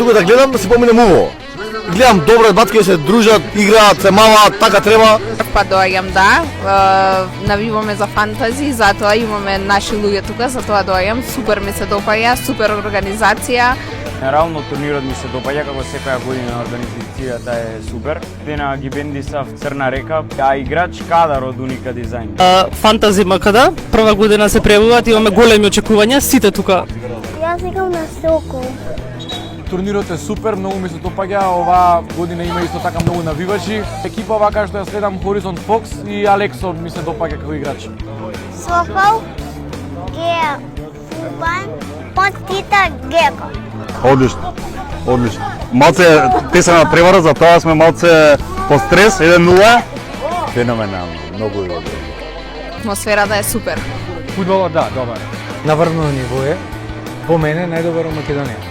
Тука да гледам, да си поминем уво. Гледам добро батки се дружат, играат, се маваат, така треба. Па доаѓам навиваме за фантази, затоа имаме наши луѓе тука, затоа доаѓам, супер ми се допаѓа, супер организација. Генерално турнирот ми се допаѓа, како секоја година организацијата е супер. Дена ги бендисав Црна река, а играч Кадар од Уника дизајн. Фантази Макада, прва година се прејавуваат, имаме големи очекувања, сите тука. Јас играм на Сокол. Турнирот е супер, многу ми се допаѓа, оваа година има исто така многу навивачи. Екипа вака што ја следам Horizon Fox и Алексо ми се допаѓа како играч. Сокол, Геа, Фубан, Понтита, Геко. Одлично, одлично. Малце те се на превара, затоа сме малце по стрес, 1-0. Феноменално, многу добро. Атмосферата е супер. Фудбалот да, добар. На врно ниво е, по мене најдобар во Македонија.